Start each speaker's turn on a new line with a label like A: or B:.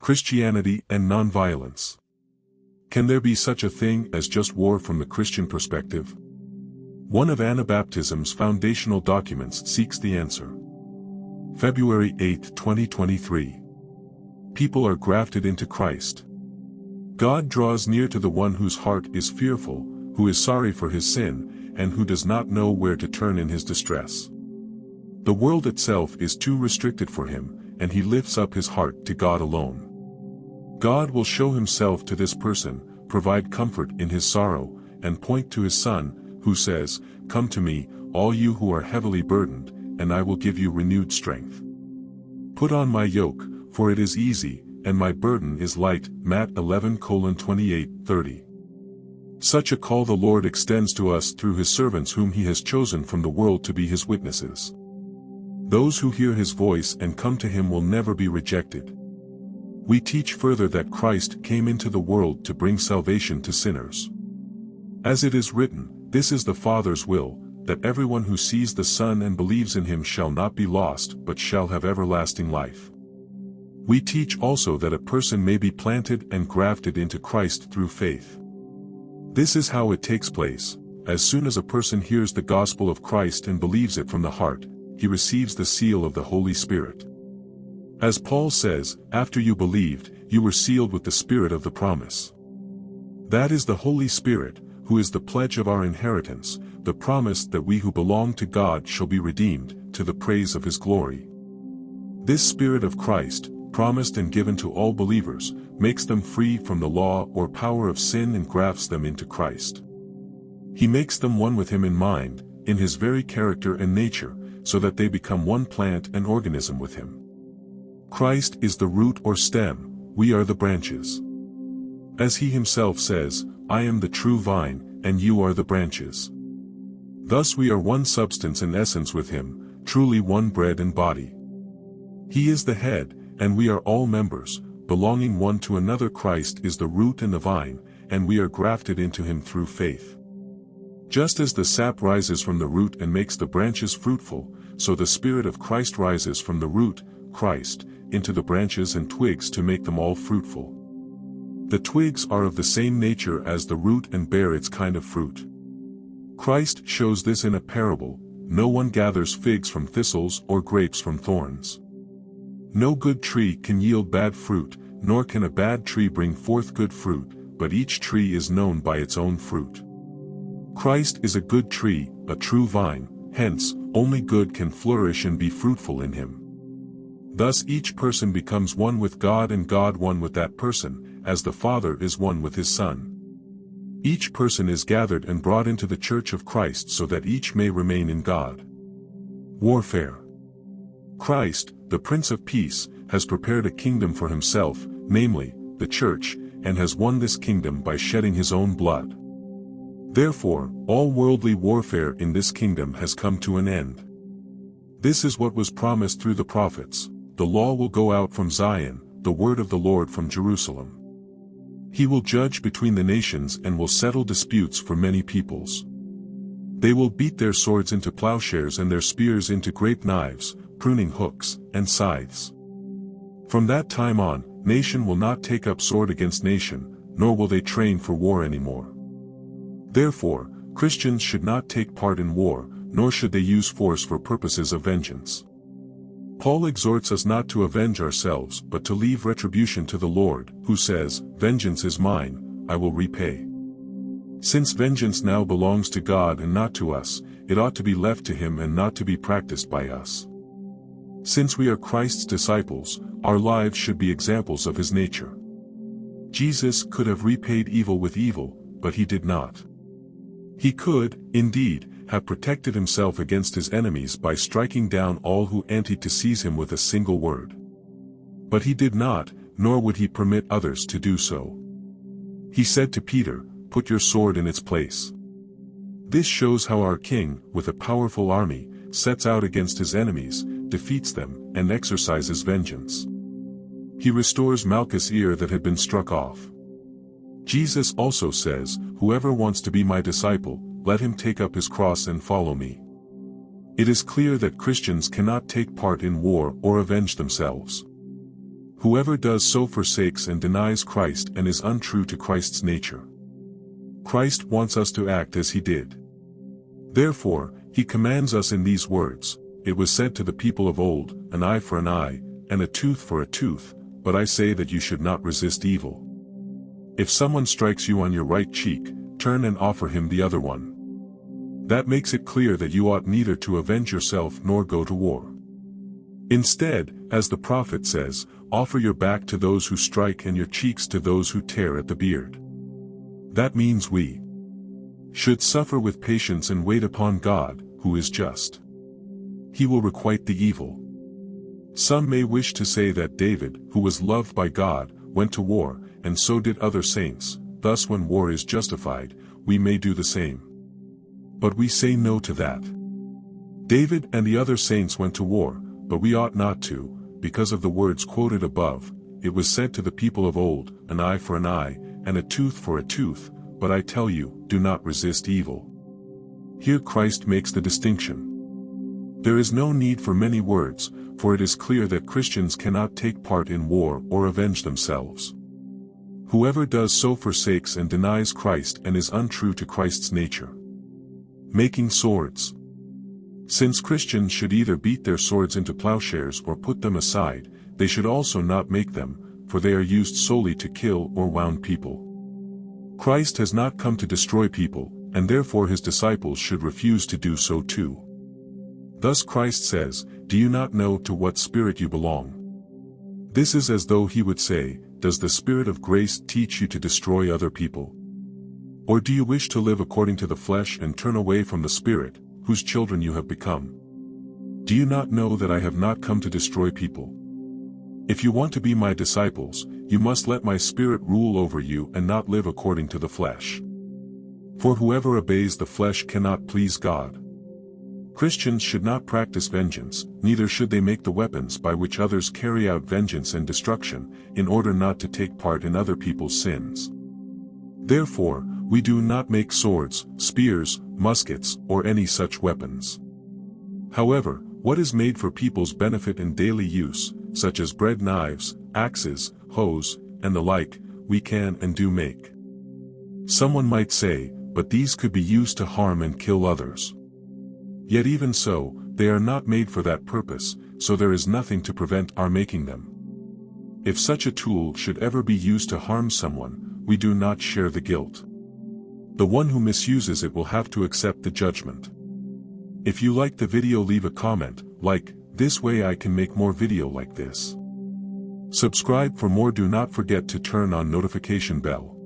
A: Christianity and nonviolence. Can there be such a thing as just war from the Christian perspective? One of Anabaptism's foundational documents seeks the answer. February 8, 2023. People are grafted into Christ. God draws near to the one whose heart is fearful, who is sorry for his sin, and who does not know where to turn in his distress. The world itself is too restricted for him, and he lifts up his heart to God alone. God will show himself to this person, provide comfort in his sorrow, and point to his Son, who says, "Come to me, all you who are heavily burdened, and I will give you renewed strength. Put on my yoke, for it is easy, and my burden is light." Matt 11:28-30. Such a call the Lord extends to us through his servants whom he has chosen from the world to be his witnesses. Those who hear his voice and come to him will never be rejected. We teach further that Christ came into the world to bring salvation to sinners. As it is written, "This is the Father's will, that everyone who sees the Son and believes in him shall not be lost but shall have everlasting life." We teach also that a person may be planted and grafted into Christ through faith. This is how it takes place. As soon as a person hears the gospel of Christ and believes it from the heart, he receives the seal of the Holy Spirit. As Paul says, after you believed, you were sealed with the Spirit of the promise. That is the Holy Spirit, who is the pledge of our inheritance, the promise that we who belong to God shall be redeemed, to the praise of his glory. This Spirit of Christ, promised and given to all believers, makes them free from the law or power of sin and grafts them into Christ. He makes them one with him in mind, in his very character and nature, so that they become one plant and organism with him. Christ is the root or stem, we are the branches. As he himself says, "I am the true vine, and you are the branches." Thus we are one substance and essence with him, truly one bread and body. He is the head, and we are all members, belonging one to another. Christ is the root and the vine, and we are grafted into him through faith. Just as the sap rises from the root and makes the branches fruitful, so the Spirit of Christ rises from the root, Christ, into the branches and twigs to make them all fruitful. The twigs are of the same nature as the root and bear its kind of fruit. Christ shows this in a parable: no one gathers figs from thistles or grapes from thorns. No good tree can yield bad fruit, nor can a bad tree bring forth good fruit, but each tree is known by its own fruit. Christ is a good tree, a true vine, hence, only good can flourish and be fruitful in him. Thus each person becomes one with God and God one with that person, as the Father is one with his Son. Each person is gathered and brought into the church of Christ so that each may remain in God. Warfare. Christ, the Prince of Peace, has prepared a kingdom for himself, namely, the church, and has won this kingdom by shedding his own blood. Therefore, all worldly warfare in this kingdom has come to an end. This is what was promised through the prophets: the law will go out from Zion, the word of the Lord from Jerusalem. He will judge between the nations and will settle disputes for many peoples. They will beat their swords into plowshares and their spears into great knives, pruning hooks, and scythes. From that time on, nation will not take up sword against nation, nor will they train for war anymore. Therefore, Christians should not take part in war, nor should they use force for purposes of vengeance. Paul exhorts us not to avenge ourselves but to leave retribution to the Lord, who says, "Vengeance is mine, I will repay." Since vengeance now belongs to God and not to us, it ought to be left to him and not to be practiced by us. Since we are Christ's disciples, our lives should be examples of his nature. Jesus could have repaid evil with evil, but he did not. He could, indeed, have protected himself against his enemies by striking down all who entered to seize him with a single word. But he did not, nor would he permit others to do so. He said to Peter, "Put your sword in its place." This shows how our King, with a powerful army, sets out against his enemies, defeats them, and exercises vengeance. He restores Malchus' ear that had been struck off. Jesus also says, "Whoever wants to be my disciple, let him take up his cross and follow me." It is clear that Christians cannot take part in war or avenge themselves. Whoever does so forsakes and denies Christ and is untrue to Christ's nature. Christ wants us to act as he did. Therefore, he commands us in these words, "It was said to the people of old, an eye for an eye, and a tooth for a tooth, but I say that you should not resist evil. If someone strikes you on your right cheek, turn and offer him the other one." That makes it clear that you ought neither to avenge yourself nor go to war. Instead, as the prophet says, offer your back to those who strike and your cheeks to those who tear at the beard. That means we should suffer with patience and wait upon God, who is just. He will requite the evil. Some may wish to say that David, who was loved by God, went to war, and so did other saints, thus when war is justified, we may do the same. But we say no to that. David and the other saints went to war, but we ought not to, because of the words quoted above. It was said to the people of old, an eye for an eye, and a tooth for a tooth, but I tell you, do not resist evil. Here Christ makes the distinction. There is no need for many words, for it is clear that Christians cannot take part in war or avenge themselves. Whoever does so forsakes and denies Christ and is untrue to Christ's nature. Making swords. Since Christians should either beat their swords into plowshares or put them aside, they should also not make them, for they are used solely to kill or wound people. Christ has not come to destroy people, and therefore his disciples should refuse to do so too. Thus Christ says, "Do you not know to what spirit you belong?" This is as though he would say, "Does the Spirit of grace teach you to destroy other people? Or do you wish to live according to the flesh and turn away from the Spirit, whose children you have become? Do you not know that I have not come to destroy people? If you want to be my disciples, you must let my Spirit rule over you and not live according to the flesh. For whoever obeys the flesh cannot please God." Christians should not practice vengeance, neither should they make the weapons by which others carry out vengeance and destruction, in order not to take part in other people's sins. Therefore, we do not make swords, spears, muskets, or any such weapons. However, what is made for people's benefit and daily use, such as bread knives, axes, hoes, and the like, we can and do make. Someone might say, but these could be used to harm and kill others. Yet even so, they are not made for that purpose, so there is nothing to prevent our making them. If such a tool should ever be used to harm someone, we do not share the guilt. The one who misuses it will have to accept the judgment. If you like the video, leave a comment, this way I can make more video like this. Subscribe for more. Do not forget to turn on notification bell.